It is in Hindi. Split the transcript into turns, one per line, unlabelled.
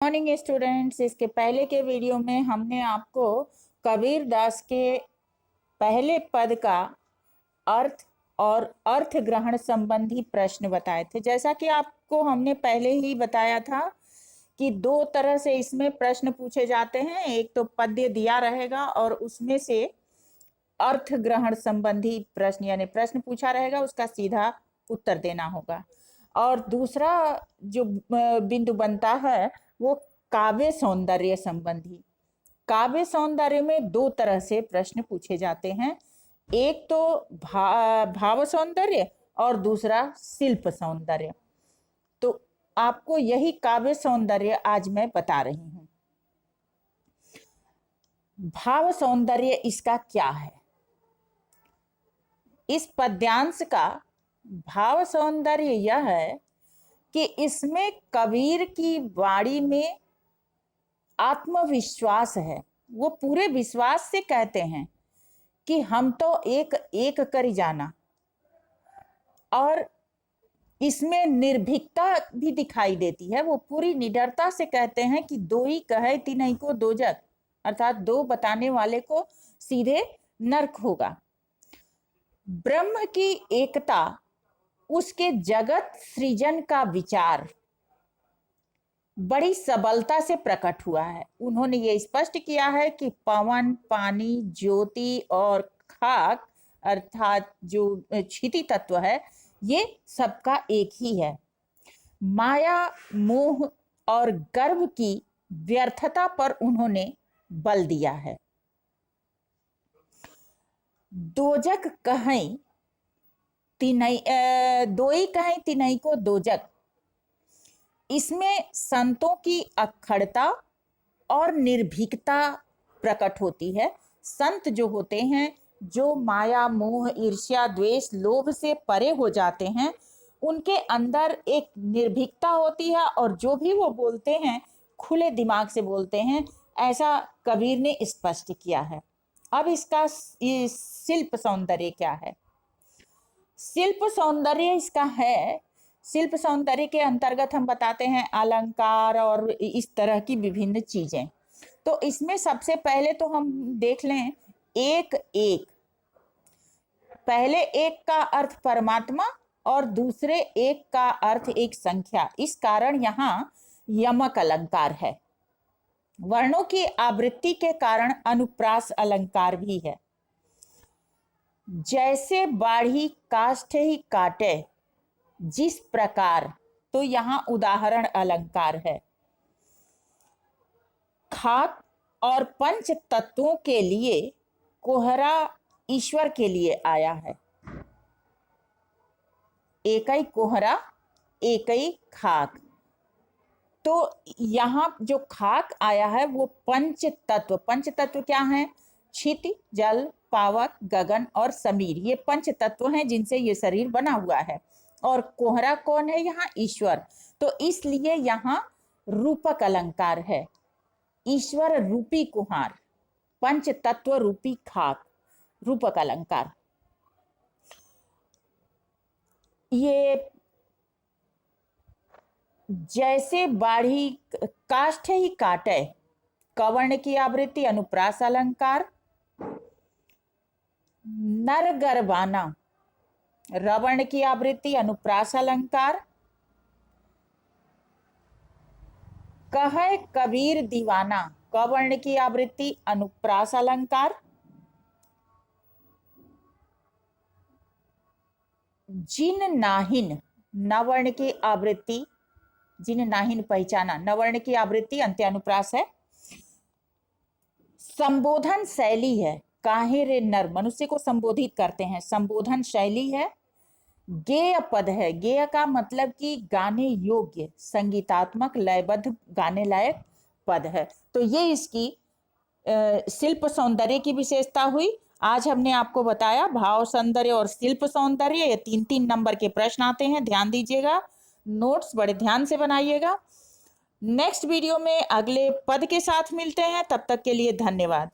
Morning students. इसके पहले के वीडियो में हमने आपको कबीर दास के पहले पद का अर्थ और अर्थ ग्रहण संबंधी प्रश्न बताए थे। जैसा कि आपको हमने पहले ही बताया था कि दो तरह से इसमें प्रश्न पूछे जाते हैं। एक तो पद्य दिया रहेगा और उसमें से अर्थ ग्रहण संबंधी प्रश्न यानी प्रश्न पूछा रहेगा, उसका सीधा उत्तर देना होगा। और दूसरा जो बिंदु बनता है वो काव्य सौंदर्य संबंधी। काव्य सौंदर्य में दो तरह से प्रश्न पूछे जाते हैं, एक तो भाव सौंदर्य और दूसरा शिल्प सौंदर्य। तो आपको यही काव्य सौंदर्य आज मैं बता रही हूं। भाव सौंदर्य इसका क्या है? इस पद्यांश का भाव सौंदर्य यह है कि इसमें कबीर की वाणी में आत्मविश्वास है। वो पूरे विश्वास से कहते हैं कि हम तो एक एक कर जाना, और इसमें निर्भीकता भी दिखाई देती है। वो पूरी निडरता से कहते हैं कि दो ही कहे तिन्हीं को दोजक, अर्थात दो बताने वाले को सीधे नरक होगा। ब्रह्म की एकता, उसके जगत सृजन का विचार बड़ी सबलता से प्रकट हुआ है। उन्होंने ये स्पष्ट किया है कि पवन, पानी, ज्योति और खाक अर्थात जो क्षिति तत्व है, ये सबका एक ही है। माया, मोह और गर्व की व्यर्थता पर उन्होंने बल दिया है। दोजक कहें तिनई, दोई कहें तिनई को दोजक, इसमें संतों की अखड़ता और निर्भीकता प्रकट होती है। संत जो होते हैं, जो माया, मोह, ईर्ष्या, द्वेष, लोभ से परे हो जाते हैं, उनके अंदर एक निर्भीकता होती है और जो भी वो बोलते हैं खुले दिमाग से बोलते हैं, ऐसा कबीर ने स्पष्ट किया है। अब इसका शिल्प सौंदर्य क्या है? शिल्प सौंदर्य इसका है, शिल्प सौंदर्य के अंतर्गत हम बताते हैं अलंकार और इस तरह की विभिन्न चीजें। तो इसमें सबसे पहले तो हम देख लें एक एक। पहले एक का अर्थ परमात्मा और दूसरे एक का अर्थ एक संख्या। इस कारण यहाँ यमक अलंकार है। वर्णों की आवृत्ति के कारण अनुप्रास अलंकार भी है। जैसे बाढ़ी काष्ठ ही काटे, जिस प्रकार, तो यहाँ उदाहरण अलंकार है। खाक और पंच तत्वों के लिए कोहरा ईश्वर के लिए आया है। एक ही कोहरा, एक ही खाक। तो यहाँ जो खाक आया है वो पंच तत्व। पंच तत्व क्या है? क्षिति, जल, पावक, गगन और समीर, ये पंच तत्व हैं जिनसे ये शरीर बना हुआ है। और कोहरा कौन है? यहाँ ईश्वर। तो इसलिए यहाँ रूपक अलंकार है। ईश्वर रूपी कुहार, पंच तत्व रूपी खाक, रूपक अलंकार। ये जैसे बाढ़ी काष्ठ ही काटे, कवर्ण की आवृत्ति अनुप्रास अलंकार। नर गर्भाना, रवर्ण की आवृत्ति अनुप्रास अलंकार। कहे कबीर दीवाना, कवर्ण की आवृत्ति अनुप्रास अलंकार। जिन नाहिन, नवर्ण की आवृत्ति, जिन नाहिन पहचाना, नवर्ण की आवृत्ति अंत्यानुप्रास है। संबोधन शैली है, काहे रे नर, मनुष्य को संबोधित करते हैं, संबोधन शैली है। गेय पद है, गेय का मतलब कि गाने योग्य, संगीतात्मक, लयबद्ध, गाने लायक पद है। तो ये इसकी शिल्प सौंदर्य की विशेषता हुई। आज हमने आपको बताया भाव सौंदर्य और शिल्प सौंदर्य, ये 3-3 नंबर के प्रश्न आते हैं, ध्यान दीजिएगा। नोट्स बड़े ध्यान से बनाइएगा। नेक्स्ट वीडियो में अगले पद के साथ मिलते हैं, तब तक के लिए धन्यवाद।